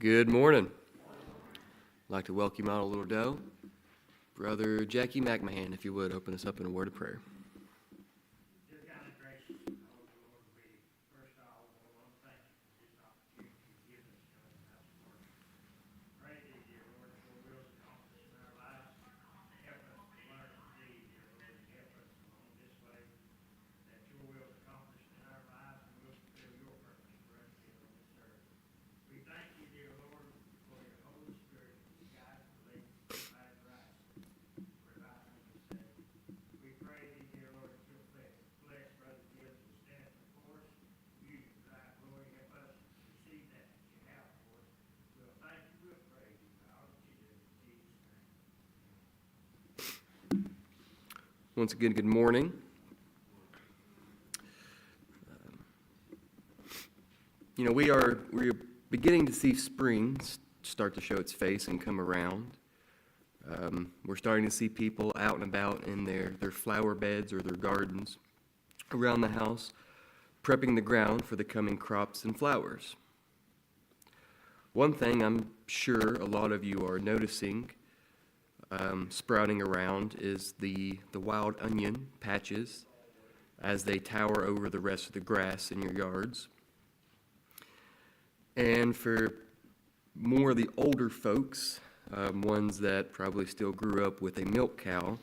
Good morning. I'd like to welcome you out a little dough. Brother Jackie McMahon, if you would, open us up in a word of prayer. Once again, good morning. We're beginning to see spring start to show its face and come around. We're starting to see people out and about in their flower beds or their gardens around the house, prepping the ground for the coming crops and flowers. One thing I'm sure a lot of you are noticing sprouting around is the wild onion patches as they tower over the rest of the grass in your yards. And for more of the older folks, ones that probably still grew up with a milk cow,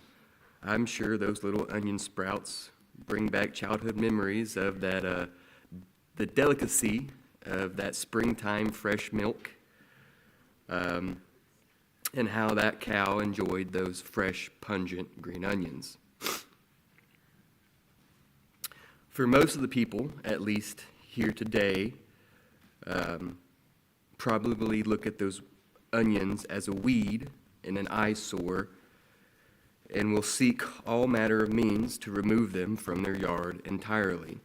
I'm sure those little onion sprouts bring back childhood memories of that the delicacy of that springtime fresh milk, and how that cow enjoyed those fresh, pungent green onions. For most of the people, at least here today, probably look at those onions as a weed and an eyesore, and will seek all manner of means to remove them from their yard entirely.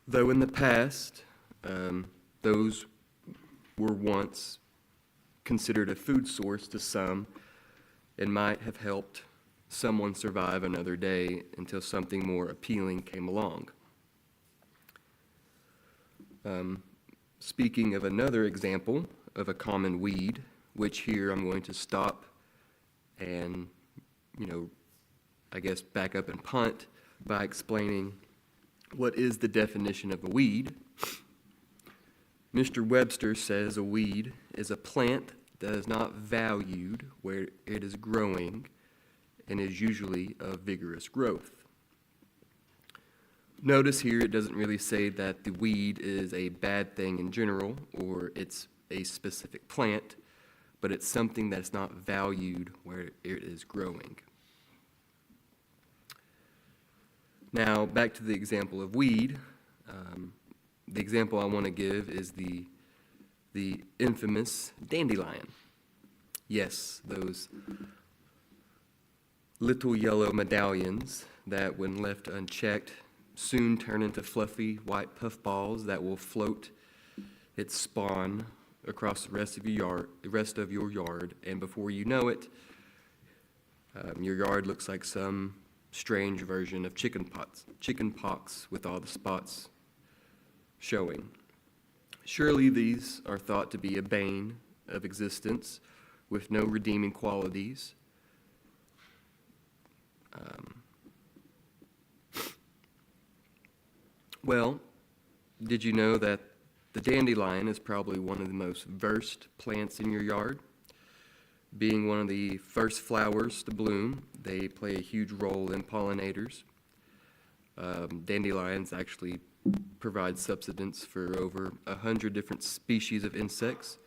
Though in the past, those were once considered a food source to some and might have helped someone survive another day until something more appealing came along. Speaking of another example of a common weed, which here I'm going to stop and, I guess back up and punt by explaining what is the definition of a weed. Mr. Webster says a weed is a plant that is not valued where it is growing and is usually of vigorous growth. Notice here it doesn't really say that the weed is a bad thing in general or it's a specific plant, but it's something that's not valued where it is growing. Now, back to the example of weed. The example I want to give is the infamous dandelion. Yes, those little yellow medallions that, when left unchecked, soon turn into fluffy white puffballs that will float its spawn across the rest of your yard, and before you know it, your yard looks like some strange version of chicken pox with all the spots showing. Surely these are thought to be a bane of existence with no redeeming qualities. Well, did you know that the dandelion is probably one of the most versed plants in your yard? Being one of the first flowers to bloom, they play a huge role in pollinators. Dandelions actually provide subsistence for over 100 different species of insects.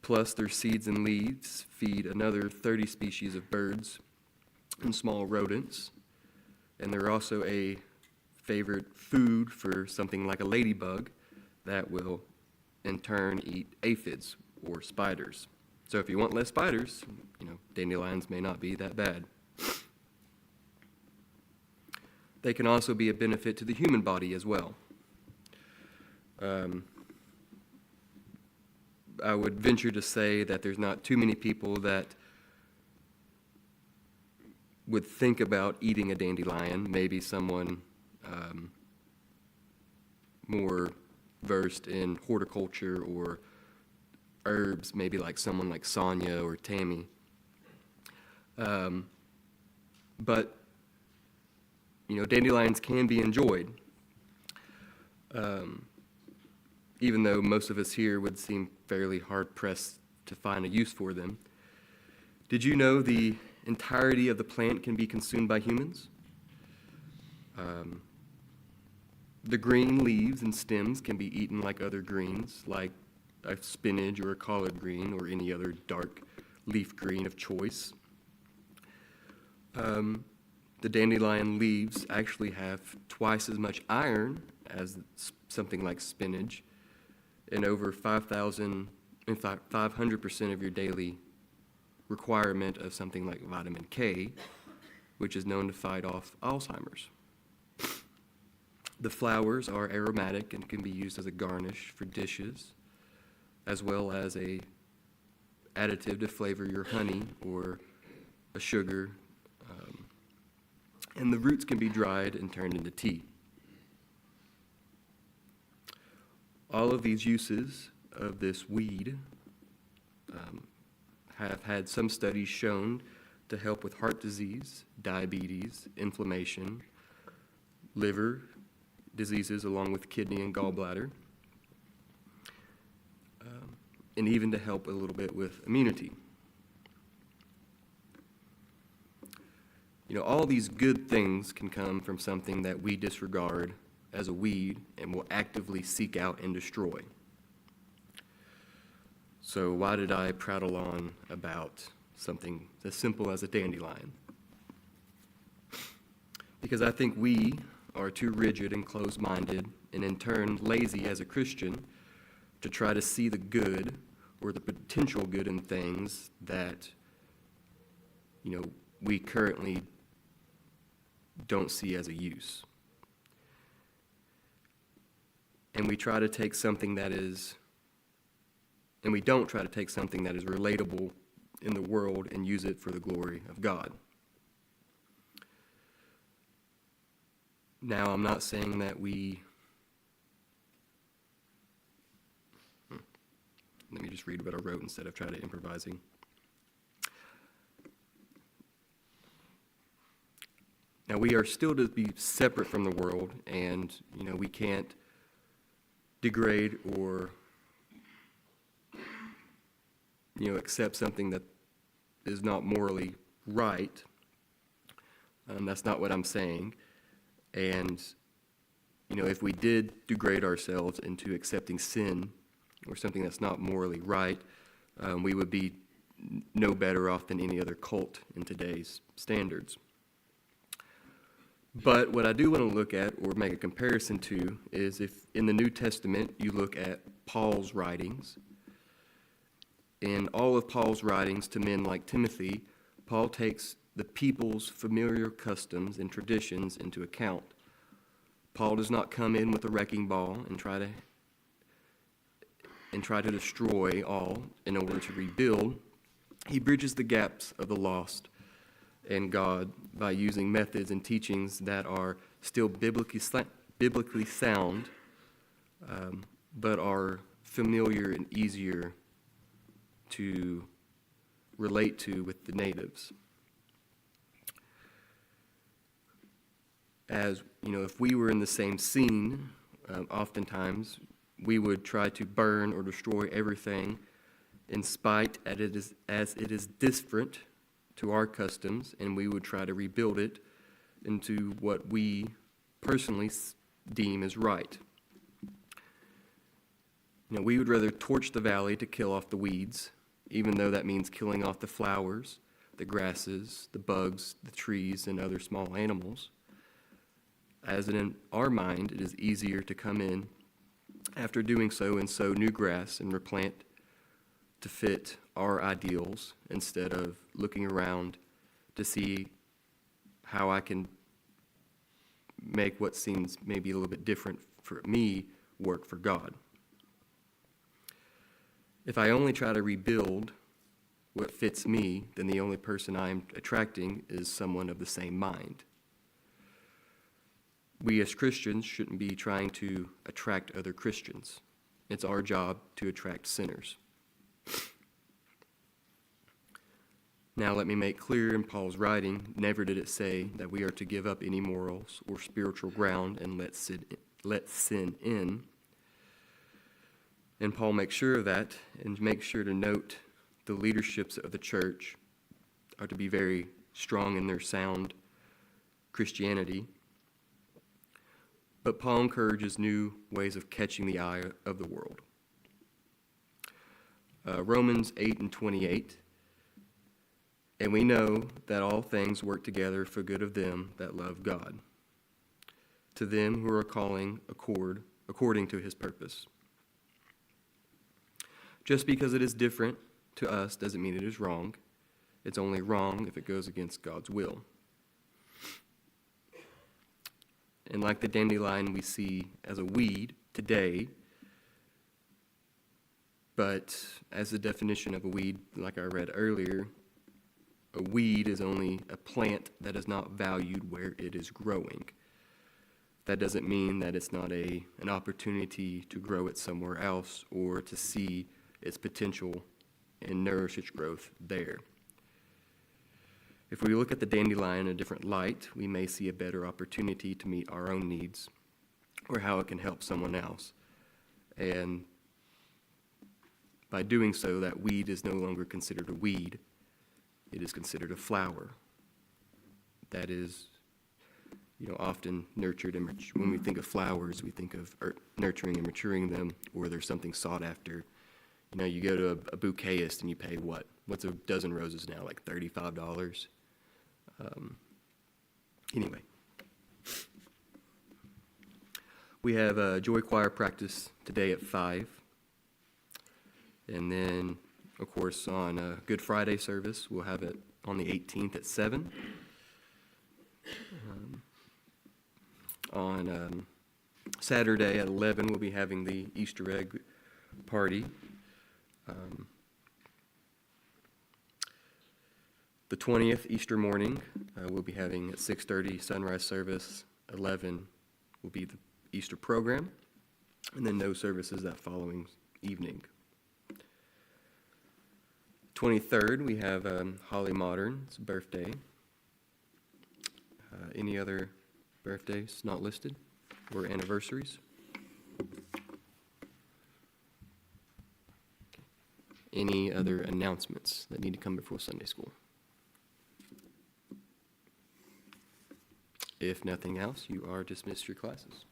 Plus, their seeds and leaves feed another 30 species of birds and small rodents. And they're also a favorite food for something like a ladybug that will, in turn, eat aphids or spiders. So if you want less spiders, dandelions may not be that bad. They can also be a benefit to the human body as well. I would venture to say that there's not too many people that would think about eating a dandelion. Maybe someone more versed in horticulture or herbs, maybe like someone like Sonia or Tammy. But, dandelions can be enjoyed, even though most of us here would seem fairly hard-pressed to find a use for them. Did you know the entirety of the plant can be consumed by humans? The green leaves and stems can be eaten like other greens, like a spinach or a collard green or any other dark leaf green of choice. The dandelion leaves actually have twice as much iron as something like spinach, and over 500% of your daily requirement of something like vitamin K, which is known to fight off Alzheimer's. The flowers are aromatic and can be used as a garnish for dishes, as well as a additive to flavor your honey or a sugar. And the roots can be dried and turned into tea. All of these uses of this weed have had some studies shown to help with heart disease, diabetes, inflammation, liver diseases along with kidney and gallbladder, and even to help a little bit with immunity. All these good things can come from something that we disregard as a weed and will actively seek out and destroy. So why did I prattle on about something as simple as a dandelion? Because I think we are too rigid and closed-minded, and in turn lazy as a Christian, to try to see the good or the potential good in things that, we currently don't see as a use. And we try to take something that is, and we don't try to take something that is relatable in the world and use it for the glory of God. Now, I'm not saying that let me just read what I wrote instead of trying to improvising. Now, we are still to be separate from the world, and, we can't degrade or, accept something that is not morally right. That's not what I'm saying. And, if we did degrade ourselves into accepting sin or something that's not morally right, we would be no better off than any other cult in today's standards. But what I do want to look at or make a comparison to is if in the New Testament you look at Paul's writings. In all of Paul's writings to men like Timothy, Paul takes the people's familiar customs and traditions into account. Paul does not come in with a wrecking ball and try to destroy all in order to rebuild. He bridges the gaps of the lost and God by using methods and teachings that are still biblically sound, but are familiar and easier to relate to with the natives. As if we were in the same scene, oftentimes we would try to burn or destroy everything in spite as it is different to our customs, and we would try to rebuild it into what we personally deem as right. We would rather torch the valley to kill off the weeds, even though that means killing off the flowers, the grasses, the bugs, the trees, and other small animals. As in our mind, it is easier to come in after doing so and sow new grass and replant to fit our ideals instead of looking around to see how I can make what seems maybe a little bit different for me work for God. If I only try to rebuild what fits me, then the only person I am attracting is someone of the same mind. We as Christians shouldn't be trying to attract other Christians. It's our job to attract sinners. Now let me make clear in Paul's writing, never did it say that we are to give up any morals or spiritual ground and let sin in. And Paul makes sure of that and makes sure to note the leaderships of the church are to be very strong in their sound Christianity. But Paul encourages new ways of catching the eye of the world. Romans 8:28, and we know that all things work together for good of them that love God, to them who are calling according to his purpose. Just because it is different to us doesn't mean it is wrong. It's only wrong if it goes against God's will. And like the dandelion we see as a weed today, but as the definition of a weed, like I read earlier, a weed is only a plant that is not valued where it is growing. That doesn't mean that it's not an opportunity to grow it somewhere else or to see its potential and nourish its growth there. If we look at the dandelion in a different light, we may see a better opportunity to meet our own needs or how it can help someone else. And by doing so, that weed is no longer considered a weed. It is considered a flower that is, often nurtured. And when we think of flowers, we think of nurturing and maturing them, or there's something sought after. You go to a bouquetist and you pay what? What's a dozen roses now, like $35? Anyway. We have a joy choir practice today at 5. And then, of course, on Good Friday service, we'll have it on the 18th at 7. On Saturday at 11, we'll be having the Easter egg party. The 20th, Easter morning, we'll be having at 6:30 sunrise service. 11 will be the Easter program, and then no services that following evening. 23rd, we have Holly Modern's birthday. Any other birthdays not listed or anniversaries? Any other announcements that need to come before Sunday school? If nothing else, you are dismissed your classes.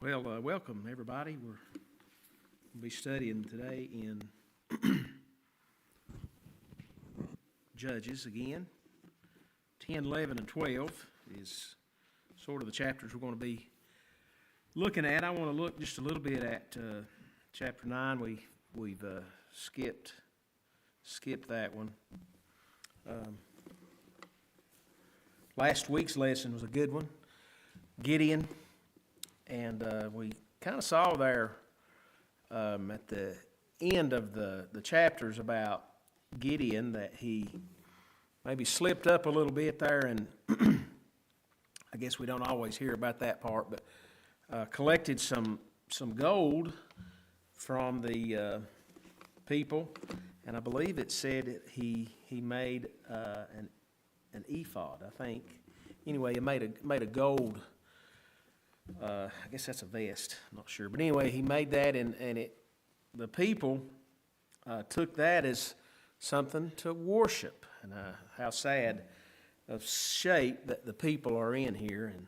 Well, welcome everybody. We'll be studying today in Judges again. 10, 11, and 12 is sort of the chapters we're going to be looking at. I want to look just a little bit at chapter 9. We've skipped that one. Last week's lesson was a good one. Gideon. And we kind of saw there at the end of the chapters about Gideon that he maybe slipped up a little bit there, and I guess we don't always hear about that part, but collected some gold from the people, and I believe it said he made an ephod, I think. Anyway, he made a gold. I guess that's a vest. I'm not sure, but anyway, he made that, and the people took that as something to worship, and how sad of shape that the people are in here, and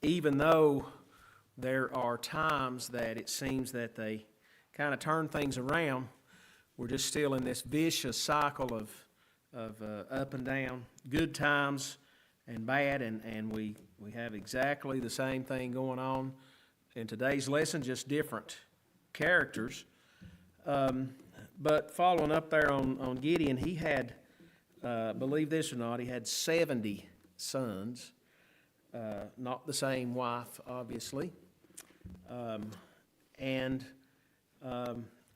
even though there are times that it seems that they kind of turn things around, we're just still in this vicious cycle of up and down, good times and bad, and we have exactly the same thing going on in today's lesson, just different characters. But following up there on Gideon, he had, believe this or not, he had 70 sons, not the same wife, obviously.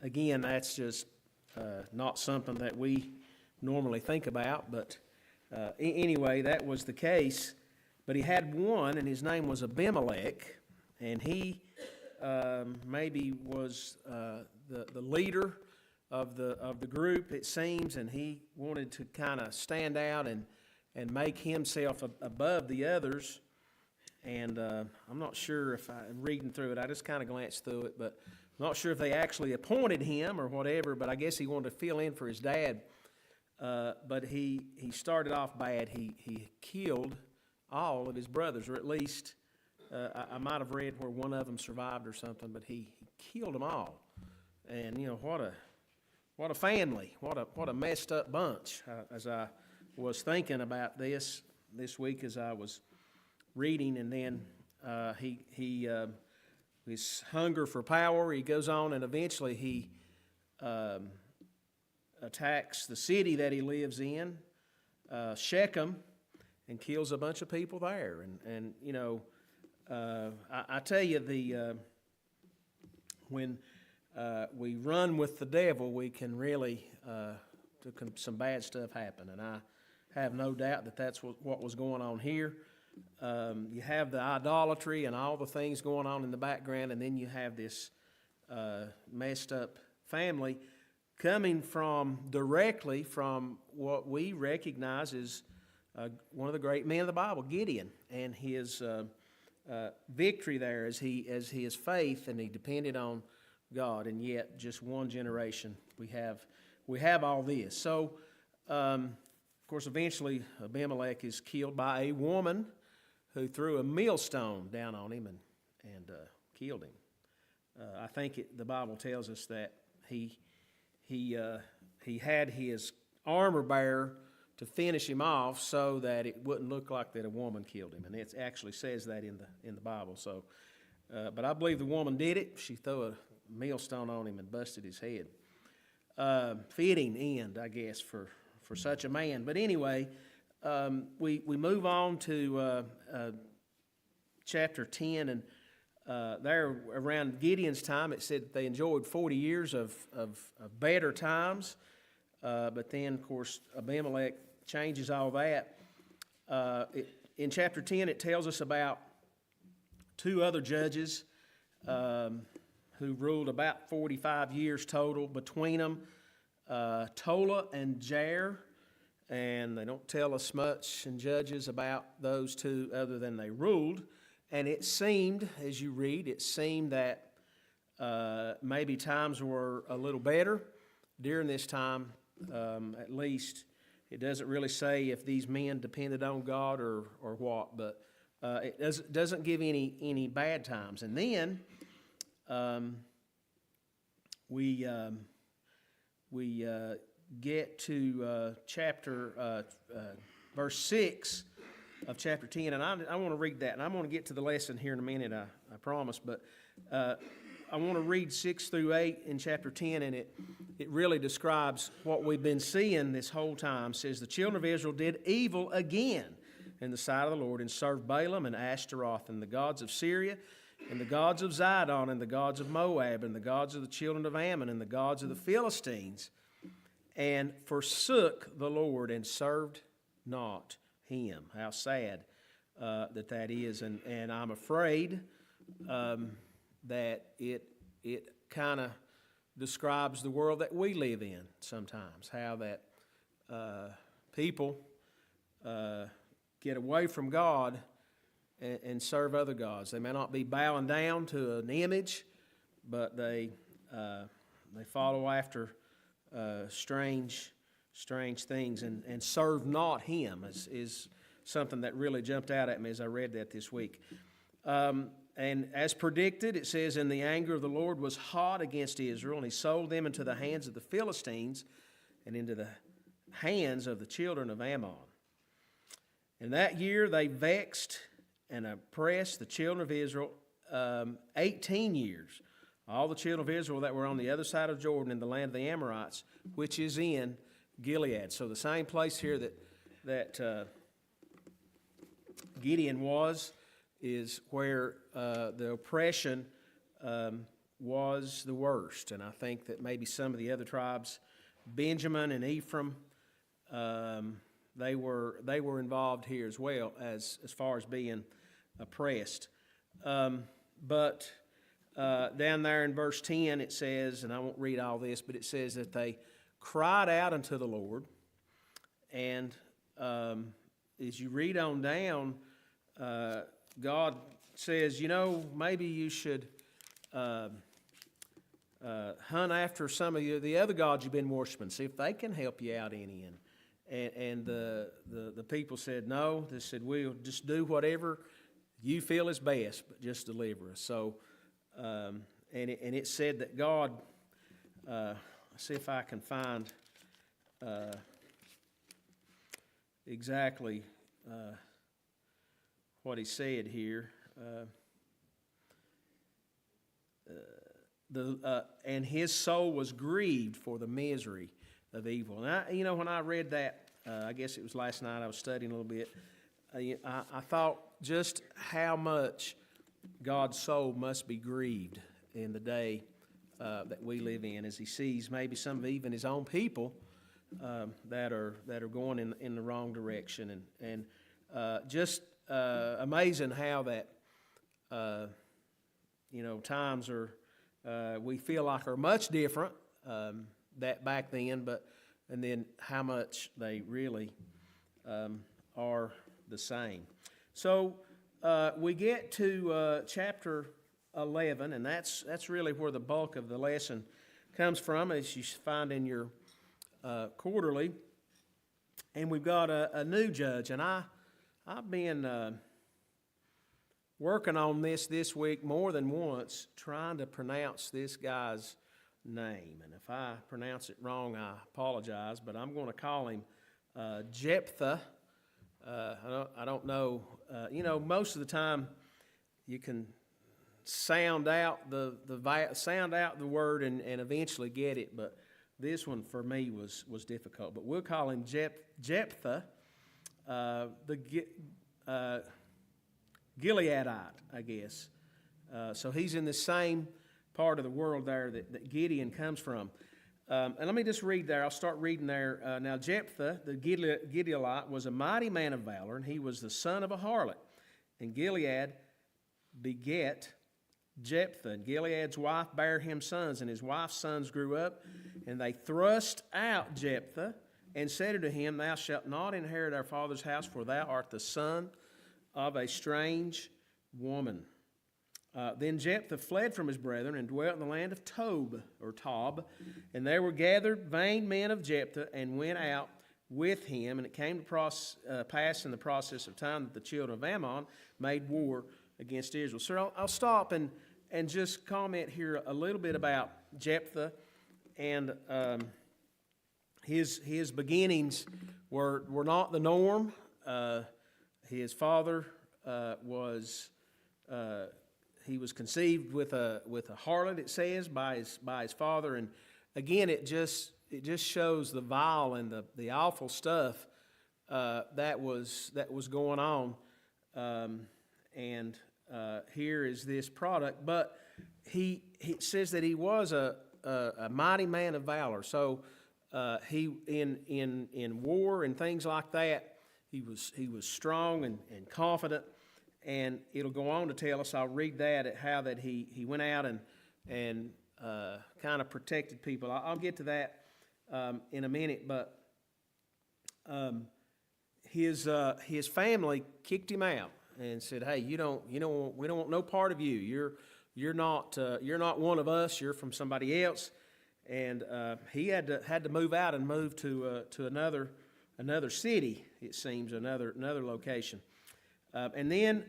Again, that's just not something that we normally think about, but anyway, that was the case. But he had one, and his name was Abimelech, and he maybe was the leader of the group, it seems, and he wanted to kind of stand out and make himself above the others. And I'm not sure if I'm reading through it. I just kind of glanced through it, but I'm not sure if they actually appointed him or whatever, but I guess he wanted to fill in for his dad. But he started off bad. He killed all of his brothers, or at least I might have read where one of them survived or something, but he killed them all. And, you know, what a family, what a messed up bunch. As I was thinking about this week as I was reading, and then his hunger for power, he goes on, and eventually he attacks the city that he lives in, Shechem, and kills a bunch of people there. And you know, I tell you, when we run with the devil, we can really some bad stuff happen, and I have no doubt that that's what was going on here. You have the idolatry and all the things going on in the background, and then you have this messed up family coming directly from what we recognize as one of the great men of the Bible, Gideon, and his victory there as his faith, and he depended on God. And yet, just one generation, we have all this. So, of course, eventually Abimelech is killed by a woman who threw a millstone down on him and killed him. I think the Bible tells us that he had his armor bearer to finish him off so that it wouldn't look like that a woman killed him, and it actually says that in the Bible. So, but I believe the woman did it. She threw a millstone on him and busted his head. Fitting end, I guess, for such a man. But anyway, we move on to chapter 10, and there around Gideon's time, it said that they enjoyed 40 years of better times, but then, of course, Abimelech changes all that. In chapter 10, it tells us about two other judges who ruled about 45 years total between them, Tola and Jair. And they don't tell us much in Judges about those two other than they ruled. And it seemed, as you read, it seemed that maybe times were a little better during this time. At least it doesn't really say if these men depended on God or what, but it doesn't give any bad times. And then we get to verse 6 of chapter 10, and I want to read that, and I'm going to get to the lesson here in a minute, I promise, but I want to read 6 through 8 in chapter 10, and it really describes what we've been seeing this whole time. It says, the children of Israel did evil again in the sight of the Lord, and served Balaam and Ashtaroth and the gods of Syria, and the gods of Zidon, and the gods of Moab, and the gods of the children of Ammon, and the gods of the Philistines, and forsook the Lord and served not him. How sad that is, and I'm afraid that it kind of describes the world that we live in sometimes, how that people get away from God and serve other gods. They may not be bowing down to an image, but they follow after strange things and serve not Him is something that really jumped out at me as I read that this week. And as predicted, it says, "And the anger of the Lord was hot against Israel, and He sold them into the hands of the Philistines and into the hands of the children of Ammon. And that year they vexed and oppressed the children of Israel 18 years. All the children of Israel that were on the other side of Jordan in the land of the Amorites, which is in Gilead." So the same place here that Gideon was is where the oppression was the worst. And I think that maybe some of the other tribes, Benjamin and Ephraim, they were involved here as well as far as being oppressed. But down there in verse 10 it says, and I won't read all this, but it says that they cried out unto the Lord. And as you read on down, God says, maybe you should hunt after some of the other gods you've been worshiping, see if they can help you out any. And the people said no. They said, we'll just do whatever you feel is best, but just deliver us. So, and it said that God, see if I can find exactly what he said here. And his soul was grieved for the misery of evil. And when I read that, I guess it was last night, I was studying a little bit, I thought just how much God's soul must be grieved in the day that we live in, as he sees maybe some of even his own people that are going in the wrong direction. And just amazing how that times are we feel like are much different that back then, and then how much they really are the same. So we get to chapter 11, and that's really where the bulk of the lesson comes from, as you find in your quarterly. And we've got a new judge, and I've been working on this week more than once, trying to pronounce this guy's name. And if I pronounce it wrong, I apologize, but I'm going to call him Jephthah. I don't know. Most of the time you can sound out the word and eventually get it, but this one for me was difficult. But we'll call him Jephthah, the Gileadite, I guess. So he's in the same part of the world there that Gideon comes from. And let me just read there. I'll start reading there. Now Jephthah, the Gileadite, was a mighty man of valor, and he was the son of a harlot. And Gilead beget Jephthah. And Gilead's wife bare him sons, and his wife's sons grew up, and they thrust out Jephthah, and said unto him, Thou shalt not inherit our father's house, for thou art the son of a strange woman. Then Jephthah fled from his brethren and dwelt in the land of Tob, and there were gathered vain men of Jephthah and went out with him. And it came to pass in the process of time that the children of Ammon made war against Israel. So I'll stop and just comment here a little bit about Jephthah. And his beginnings were not the norm. His father was conceived with a harlot, it says, by his father. And again, it just shows the vile and the awful stuff that was going on. And here is this product. But he says that he was a mighty man of valor. So he in war and things like that, he was strong and confident. And it'll go on to tell us, I'll read that, at how that he went out and kind of protected people. I'll get to that in a minute, but his family kicked him out and said, "Hey, we don't want no part of you. You're not one of us. You're from somebody else." And he had to move out and move to another city. It seems another location. And then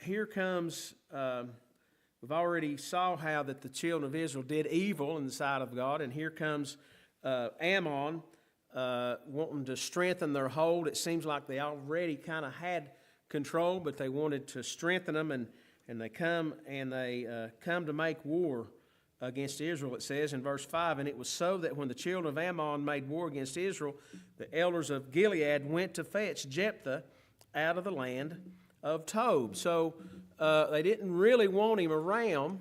here comes, we've already saw how that the children of Israel did evil in the sight of God, and here comes Ammon wanting to strengthen their hold. It seems like they already kind of had control, but they wanted to strengthen them, and they come to make war against Israel. It says in verse 5, "And it was so that when the children of Ammon made war against Israel, the elders of Gilead went to fetch Jephthah out of the land of Tob." So they didn't really want him around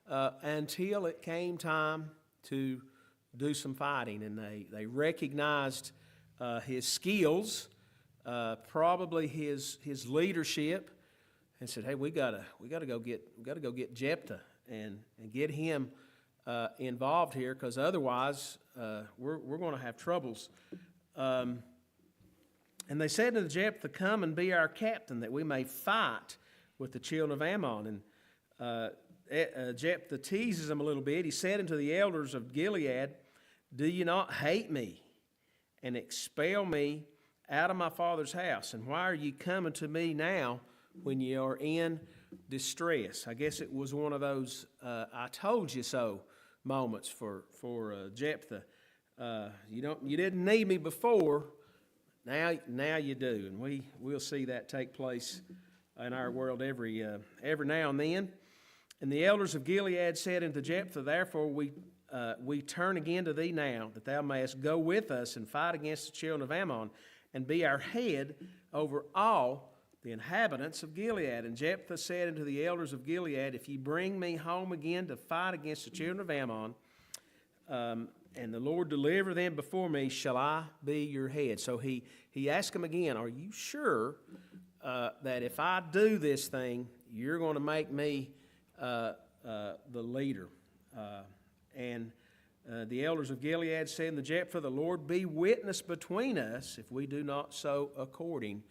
until it came time to do some fighting, and they recognized his skills, probably his leadership, and said, "Hey, we gotta go get Jephthah and get him involved here, because otherwise we're going to have troubles." And they said to Jephthah, "Come and be our captain, that we may fight with the children of Ammon." And Jephthah teases them a little bit. He said unto the elders of Gilead, "Do you not hate me and expel me out of my father's house? And why are you coming to me now when you are in distress?" I guess it was one of those "I told you so" moments for Jephthah. You didn't need me before. Now you do, and we'll see that take place in our world every now and then. "And the elders of Gilead said unto Jephthah, Therefore we turn again to thee now, that thou mayest go with us and fight against the children of Ammon, and be our head over all the inhabitants of Gilead. And Jephthah said unto the elders of Gilead, If ye bring me home again to fight against the children of Ammon, and the Lord deliver them before me, shall I be your head?" So he asked him again, "Are you sure that if I do this thing, you're going to make me the leader?" And the elders of Gilead said unto Jephthah, "The Lord be witness between us, if we do not so according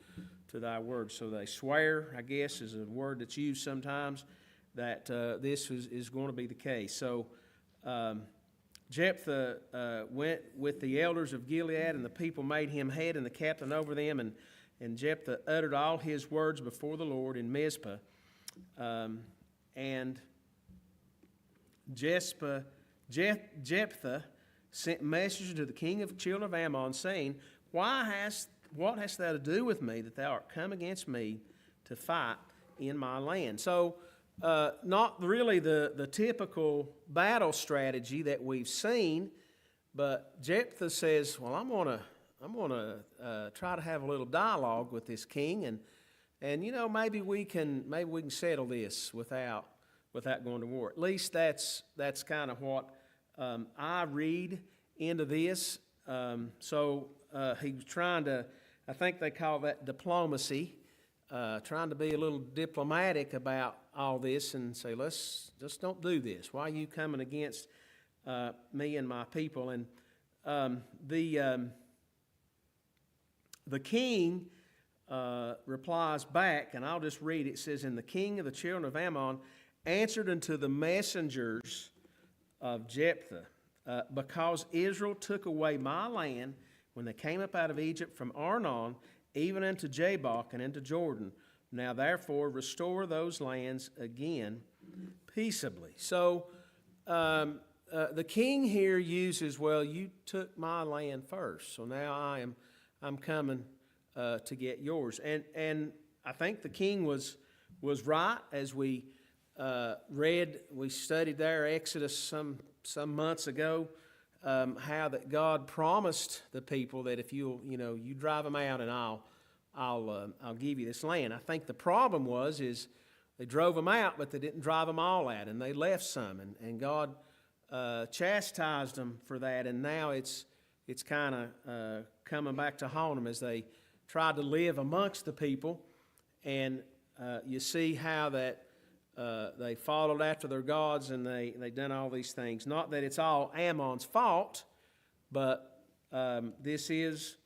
to thy word." So they swear, I guess is a word that's used sometimes, that this is going to be the case. So Jephthah went with the elders of Gilead, and the people made him head and the captain over them. And Jephthah uttered all his words before the Lord in Mizpah. And Jephthah sent messengers to the king of the children of Ammon, saying, What hast thou to do with me, that thou art come against me to fight in my land? So not really the typical battle strategy that we've seen, but Jephthah says, "Well, I'm gonna try to have a little dialogue with this king, and maybe we can settle this without going to war." At least that's kind of what I read into this. So he was trying to, I think they call that diplomacy. Trying to be a little diplomatic about all this and say, let's just don't do this. Why are you coming against me and my people? And the king replies back, and I'll just read it. It says, "And the king of the children of Ammon answered unto the messengers of Jephthah, because Israel took away my land when they came up out of Egypt from Arnon, even unto Jabbok and unto Jordan. Now therefore restore those lands again peaceably." So the king here uses, "Well, you took my land first, so now I'm coming to get yours." And I think the king was right, as we we studied there Exodus some months ago, how that God promised the people that if you drive them out, and I'll give you this land. I think the problem is They drove them out, but they didn't drive them all out, and they left some, and God chastised them for that, and now it's kind of coming back to haunt them as they try to live amongst the people, and you see how that they followed after their gods, and they done all these things. Not that it's all Ammon's fault, but this is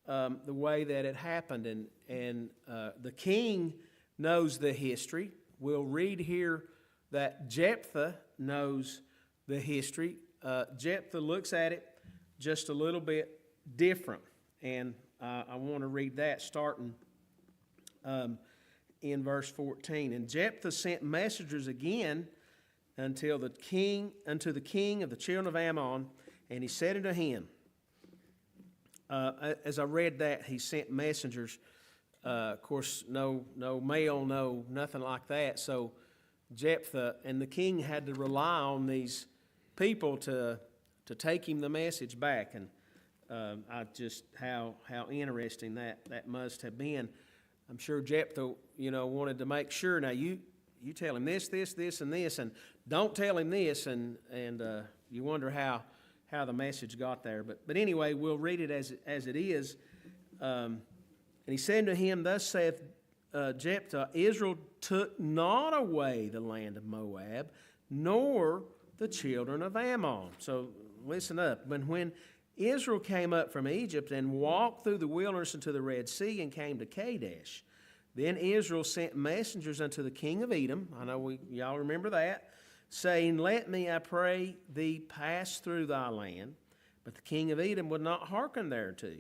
the way that it happened, and the king knows the history. We'll read here that Jephthah knows the history. Jephthah looks at it just a little bit different, and I want to read that starting in verse 14. And Jephthah sent messengers again unto the king of the children of Ammon, and he said unto him, as I read that, he sent messengers. Of course, no mail, no nothing like that. So Jephthah and the king had to rely on these people to take him the message back, and I just how interesting that must have been. I'm sure Jephthah, wanted to make sure. Now you tell him this, and this, and don't tell him this, and you wonder how the message got there. But anyway, we'll read it as it is. And he said to him, Thus saith Jephthah, Israel took not away the land of Moab, nor the children of Ammon. So listen up. But when Israel came up from Egypt and walked through the wilderness into the Red Sea and came to Kadesh, then Israel sent messengers unto the king of Edom. I know y'all remember that, saying, Let me, I pray thee, pass through thy land. But the king of Edom would not hearken thereto.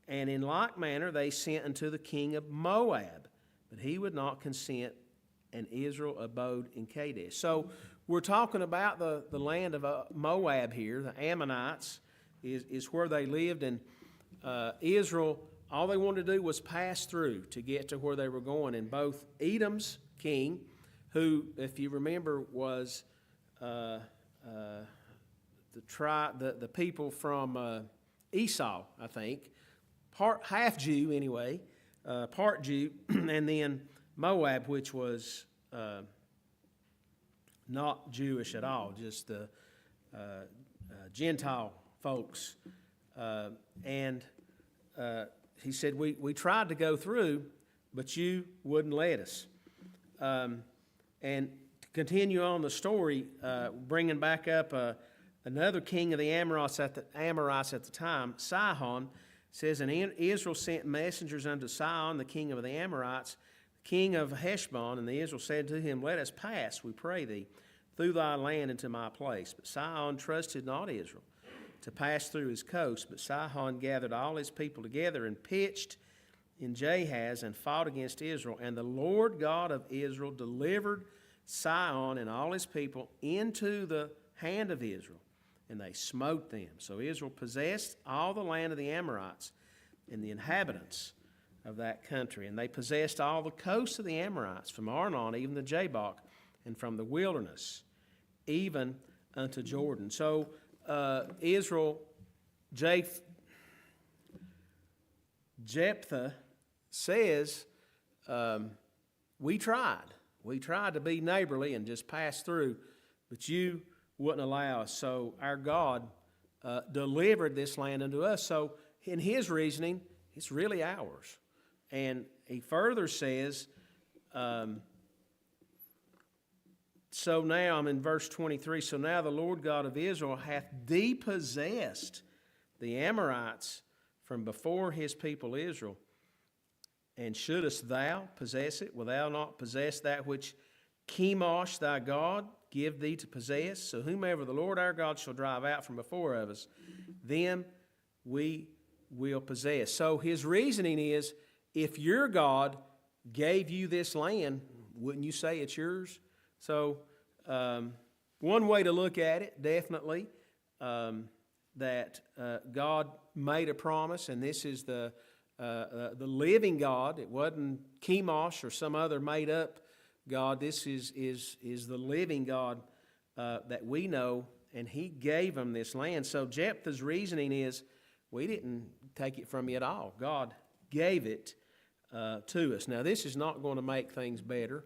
And in like manner they sent unto the king of Moab, but he would not consent, and Israel abode in Kadesh. So we're talking about the land of Moab here. The Ammonites is where they lived, and Israel, all they wanted to do was pass through to get to where they were going. And both Edom's king, who, if you remember, was the people from Esau, I think, half Jew anyway, part Jew, and then Moab, which was not Jewish at all, just the Gentile folks. And he said, we tried to go through, but you wouldn't let us. And to continue on the story, bringing back up another king of the Amorites at the time, Sihon, says, And Israel sent messengers unto Sihon, the king of the Amorites, king of Heshbon, and the Israel said to him, Let us pass, we pray thee, through thy land into my place. But Sihon trusted not Israel to pass through his coast, but Sihon gathered all his people together and pitched in Jahaz and fought against Israel. And the Lord God of Israel delivered Sihon and all his people into the hand of Israel, and they smote them. So Israel possessed all the land of the Amorites and the inhabitants of that country. And they possessed all the coasts of the Amorites, from Arnon, even the Jabbok, and from the wilderness, even unto Jordan. So Israel, Jephthah says, we tried to be neighborly and just pass through, but you wouldn't allow us. So our God delivered this land unto us. So in his reasoning, it's really ours. And he further says, so now I'm in verse 23. So now the Lord God of Israel hath depossessed the Amorites from before his people Israel. And shouldest thou possess it? Will thou not possess that which Chemosh thy God give thee to possess? So whomever the Lord our God shall drive out from before of us, them we will possess. So his reasoning is, if your God gave you this land, wouldn't you say it's yours? So one way to look at it, definitely, that God made a promise, and this is the living God. It wasn't Chemosh or some other made-up God. This is the living God that we know, and he gave them this land. So Jephthah's reasoning is, we didn't take it from you at all. God gave it to us. Now, this is not going to make things better.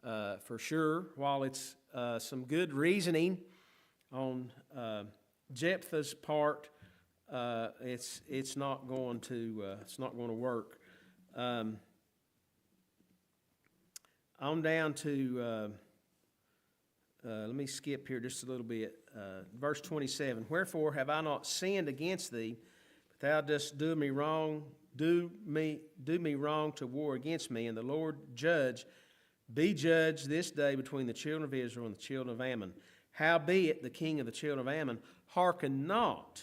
for sure. While it's some good reasoning on Jephthah's part, it's not going to work. On down to let me skip here just a little bit. Verse 27. Wherefore have I not sinned against thee, but thou dost do me wrong to war against me, and the Lord be judge this day between the children of Israel and the children of Ammon. Howbeit the king of the children of Ammon hearkened not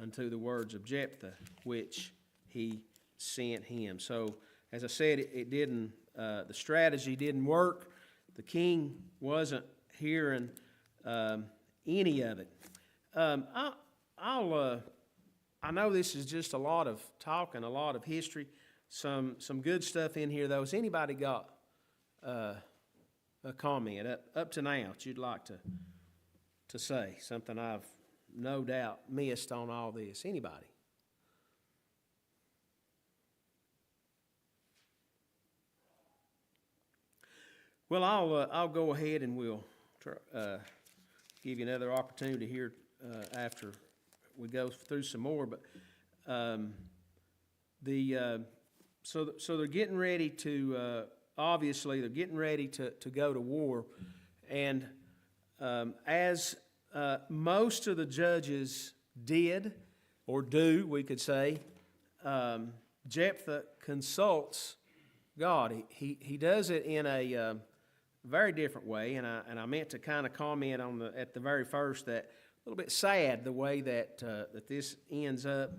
unto the words of Jephthah, which he sent him. So, as I said, it didn't. The strategy didn't work. The king wasn't hearing any of it. I know this is just a lot of talk and a lot of history. Some good stuff in here, though. Has anybody got a comment up to now that you'd like to say? Something I've no doubt missed on all this. Anybody? Well, I'll go ahead and we'll give you another opportunity here after we go through some more. But so they're getting ready to obviously they're getting ready to go to war, and as most of the judges did or do, we could say, Jephthah consults God. He does it in a very different way, and I meant to kind of comment on at the very first that a little bit sad the way that this ends up,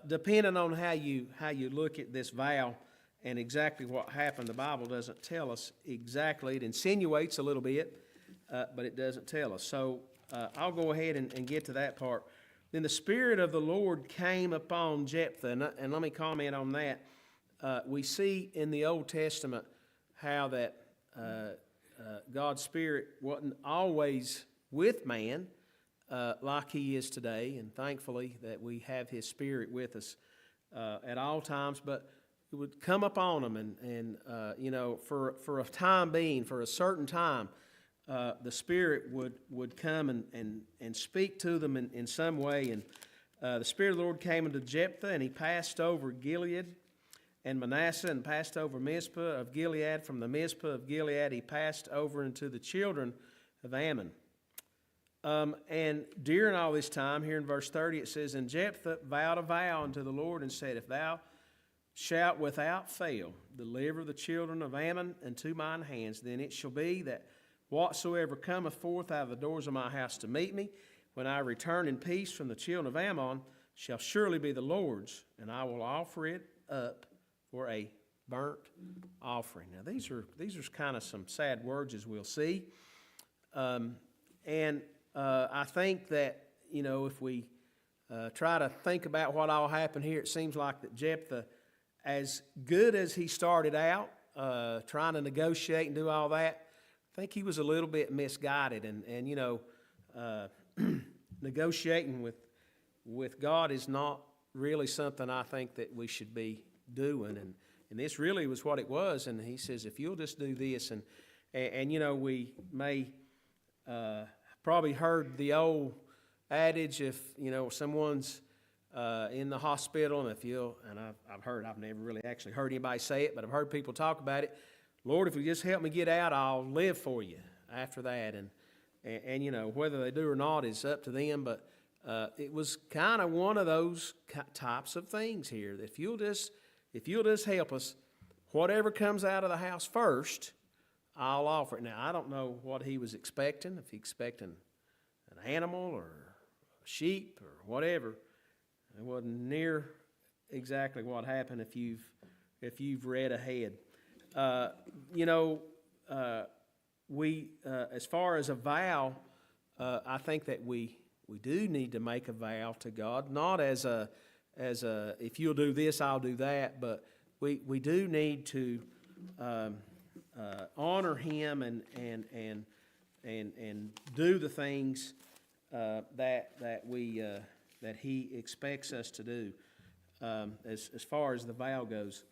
depending on how you look at this vow and exactly what happened. The Bible doesn't tell us exactly. It insinuates a little bit, but it doesn't tell us. So I'll go ahead and get to that part. Then the Spirit of the Lord came upon Jephthah, and let me comment on that. We see in the Old Testament how that God's Spirit wasn't always with man like He is today, and thankfully that we have His Spirit with us at all times, but it would come upon them, and for a time being, for a certain time, the Spirit would come and speak to them in some way, and the Spirit of the Lord came unto Jephthah, and he passed over Gilead and Manasseh, and passed over Mizpah of Gilead. From the Mizpah of Gilead he passed over into the children of Ammon. And during all this time, here in verse 30, it says, And Jephthah vowed a vow unto the Lord, and said, If thou shalt without fail deliver the children of Ammon into mine hands, then it shall be that whatsoever cometh forth out of the doors of my house to meet me, when I return in peace from the children of Ammon, shall surely be the Lord's, and I will offer it up for a burnt offering. Now, these are kind of some sad words, as we'll see. And I think that, if we try to think about what all happened here, it seems like that Jephthah, as good as he started out, trying to negotiate and do all that, I think he was a little bit misguided. And negotiating with God is not really something I think that we should be doing, and this really was what it was. And he says, if you'll just do this, and we may probably heard the old adage, if someone's in the hospital, and I've never really actually heard anybody say it, but I've heard people talk about it. Lord, if you just help me get out, I'll live for you after that, and whether they do or not is up to them, but it was kind of one of those types of things here. If you'll just help us, whatever comes out of the house first, I'll offer it. Now, I don't know what he was expecting, if he expecting an animal or a sheep or whatever. It wasn't near exactly what happened if you've read ahead. As far as a vow, I think that we do need to make a vow to God, not as a if you'll do this, I'll do that, but we do need to honor Him and do the things that He expects us to do as far as the vow goes.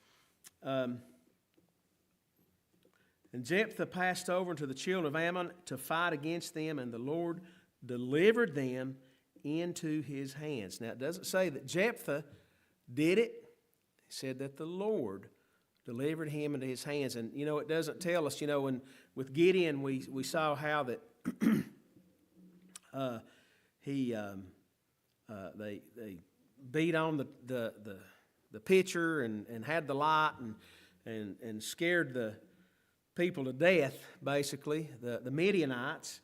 And Jephthah passed over into the children of Ammon to fight against them, and the Lord delivered them into his hands. Now, it doesn't say that Jephthah did it. It said that the Lord delivered him into his hands. And, it doesn't tell us, with Gideon, we saw how that they beat on the pitcher and had the light and scared the people to death, basically, the Midianites.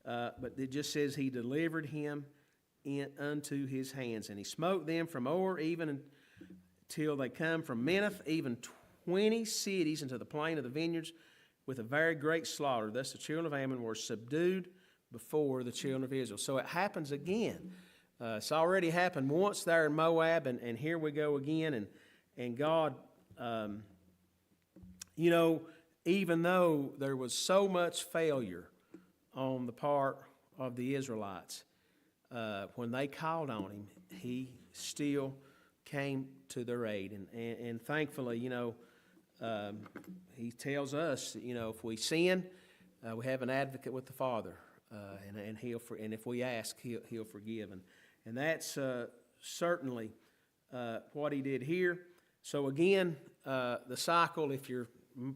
But it just says he delivered him unto his hands. And he smote them from Or even until they come from Minnith, even 20 cities into the plain of the vineyards with a very great slaughter. Thus the children of Ammon were subdued before the children of Israel. So it happens again. It's already happened once there in Moab, and here we go again. And God, even though there was so much failure on the part of the Israelites, when they called on him, he still came to their aid. And thankfully, he tells us that, if we sin, we have an advocate with the Father, and if we ask, he'll forgive. And that's certainly what he did here. So again, the cycle, if you're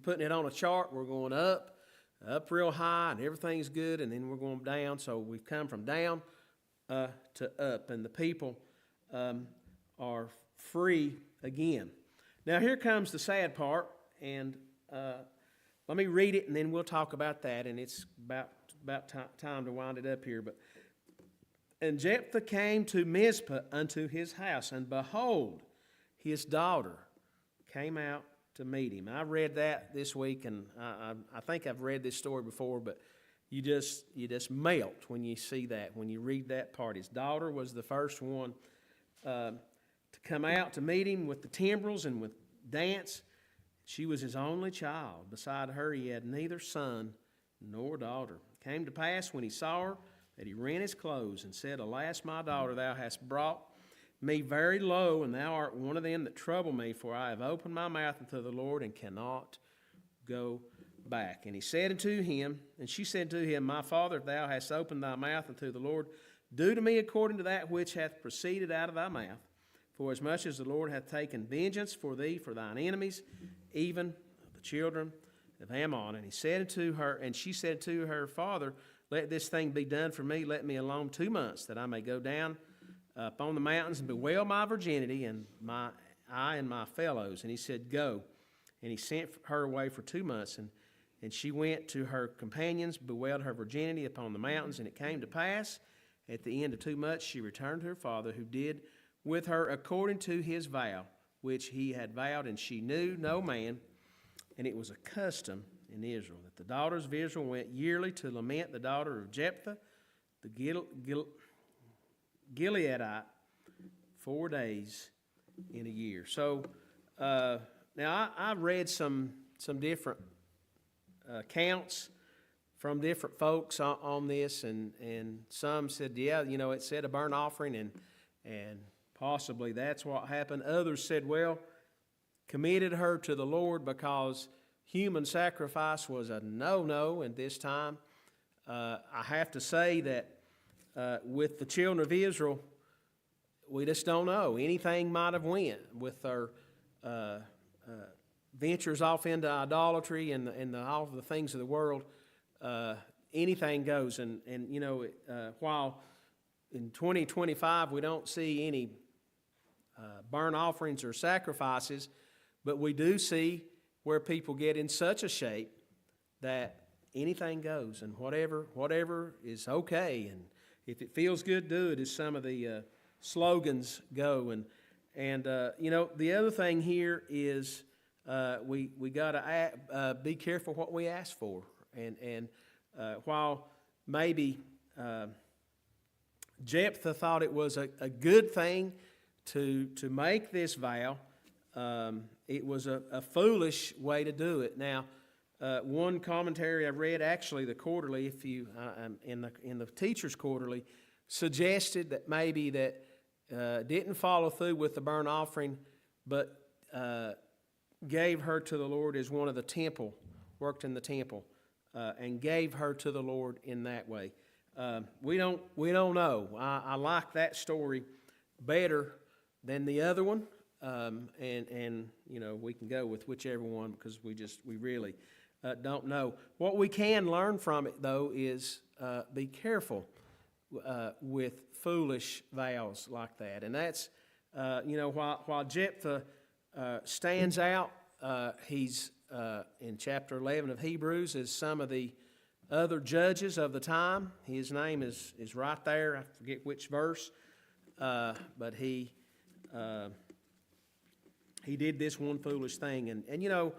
putting it on a chart, we're going up real high, and everything's good, and then we're going down. So we've come from down to up, and the people are free again. Now here comes the sad part, and let me read it, and then we'll talk about that, and it's about time to wind it up here. And Jephthah came to Mizpah unto his house, and behold, his daughter came out to meet him. I read that this week, and I think I've read this story before, but you just melt when you see that, when you read that part. His daughter was the first one to come out to meet him with the timbrels and with dance. She was his only child. Beside her he had neither son nor daughter. It came to pass when he saw her that he rent his clothes and said, Alas, my daughter, thou hast brought me very low, and thou art one of them that trouble me, for I have opened my mouth unto the Lord and cannot go back. And he said unto him, and she said to him, My father, if thou hast opened thy mouth unto the Lord, do to me according to that which hath proceeded out of thy mouth. For as much as the Lord hath taken vengeance for thee for thine enemies, even the children of Ammon. And he said unto her, and she said to her father, Let this thing be done for me. Let me alone 2 months, that I may go down upon the mountains and bewail my virginity and I and my fellows. And he said, Go. And he sent her away for 2 months. And she went to her companions, bewailed her virginity upon the mountains. And it came to pass, at the end of 2 months, she returned to her father, who did with her according to his vow, which he had vowed. And she knew no man. And it was a custom in Israel that the daughters of Israel went yearly to lament the daughter of Jephthah, the Gileadite, 4 days in a year. So now I read some different accounts from different folks on this, and some said, yeah, it said a burnt offering, and possibly that's what happened. Others said, well, committed her to the Lord because human sacrifice was a no-no at this time. I have to say that with the children of Israel, we just don't know. Anything might have went with their ventures off into idolatry and all of the things of the world. Anything goes. And while in 2025 we don't see any burnt offerings or sacrifices, but we do see where people get in such a shape that anything goes, and whatever is okay, and if it feels good, do it, as some of the slogans go. And the other thing here is we got to be careful what we ask for. And while maybe Jephthah thought it was a good thing to make this vow, it was a foolish way to do it. Now, one commentary I read, actually the quarterly, if you in the Teacher's Quarterly, suggested that maybe that didn't follow through with the burnt offering, but gave her to the Lord as one of the temple worked in the temple, and gave her to the Lord in that way. We don't know. I like that story better than the other one, and you know, we can go with whichever one because we really don't know. What we can learn from it though is be careful with foolish vows like that, and that's you know, while Jephthah stands out, he's in chapter 11 of Hebrews as some of the other judges of the time. His name is right there. I forget which verse, but he did this one foolish thing, and you know,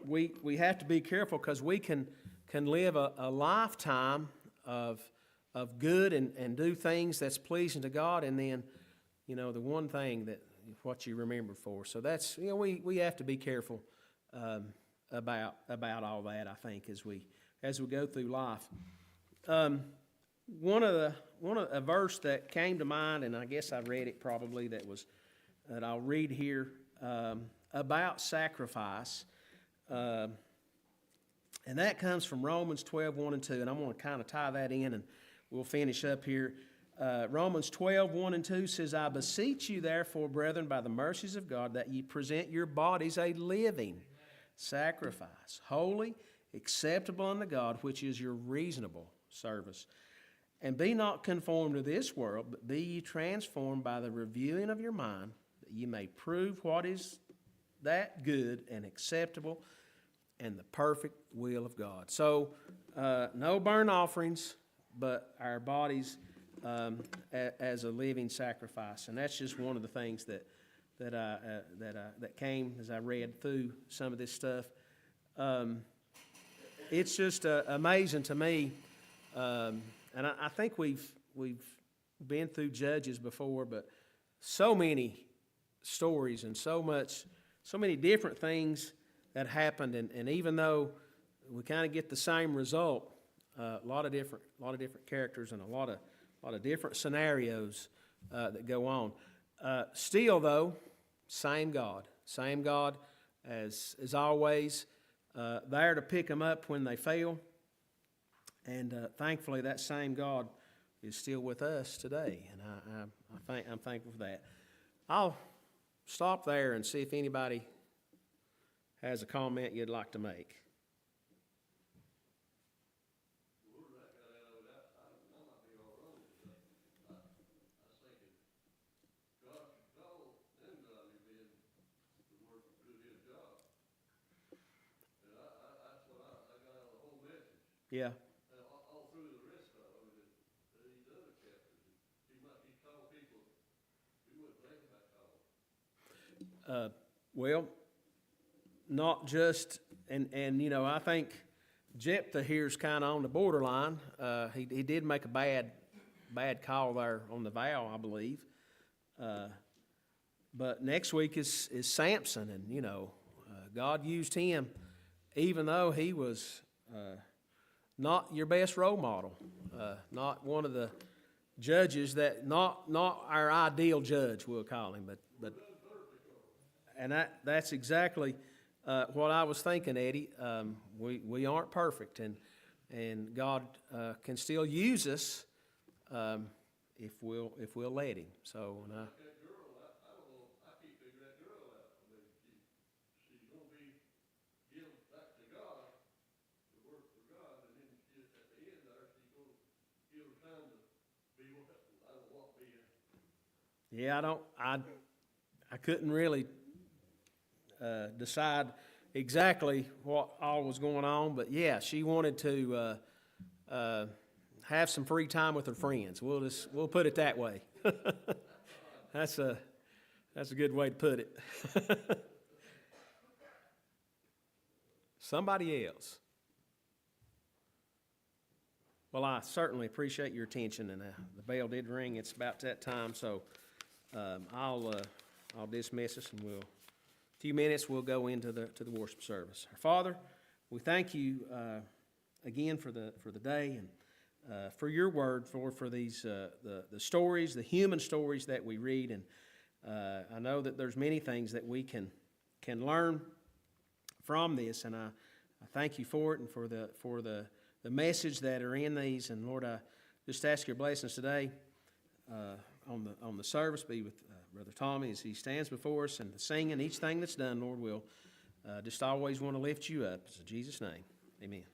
we have to be careful because we can live a lifetime of good and do things that's pleasing to God, and then, you know, the one thing that what you remember for. So that's, you know, we have to be careful about all that, I think, as we go through life. A verse that came to mind, and I guess I read it probably, that I'll read here about sacrifice, and that comes from Romans 12, 1 and 2, and I'm going to kind of tie that in, and we'll finish up here. Romans 12, 1 and 2 says, I beseech you therefore, brethren, by the mercies of God, that ye present your bodies a living sacrifice, holy, acceptable unto God, which is your reasonable service. And be not conformed to this world, but be ye transformed by the reviewing of your mind, that ye may prove what is that good and acceptable and the perfect will of God. So, no burnt offerings, but our bodies as a living sacrifice. And that's just one of the things that came as I read through some of this stuff. It's just amazing to me, and I think we've been through Judges before, but so many stories and so many different things that happened, and even though we kind of get the same result, a lot of different characters and a lot of different scenarios that go on. Still, though, same God as always, there to pick them up when they fail, and thankfully that same God is still with us today, and I'm thankful for that. I'll stop there and see if anybody has a comment you'd like to make. Yeah. All through the rest of them, these other chapters, he called people we wouldn't think about calling. Well, not just, and you know, I think Jephthah here's kind of on the borderline. He did make a bad call there on the vow, I believe. But next week is Samson, and you know, God used him, even though he was not your best role model, not one of the judges that, not our ideal judge, we'll call him, but and that's exactly what I was thinking, Eddie. We aren't perfect, and God can still use us if we'll let Him. So. Yeah, I couldn't really decide exactly what all was going on, but yeah, she wanted to have some free time with her friends. We'll put it that way. That's a good way to put it. Somebody else. Well, I certainly appreciate your attention, and the bell did ring. It's about that time, so I'll dismiss us, and a few minutes we'll go into the worship service. Our Father, we thank you again for the day and for your word, for these the stories, the human stories that we read, and I know that there's many things that we can learn from this, and I thank you for it and for the message that are in these. And Lord, I just ask your blessings today on the service. Be with Brother Tommy as he stands before us, and the singing, each thing that's done, Lord, we'll just always want to lift you up. In Jesus' name, amen.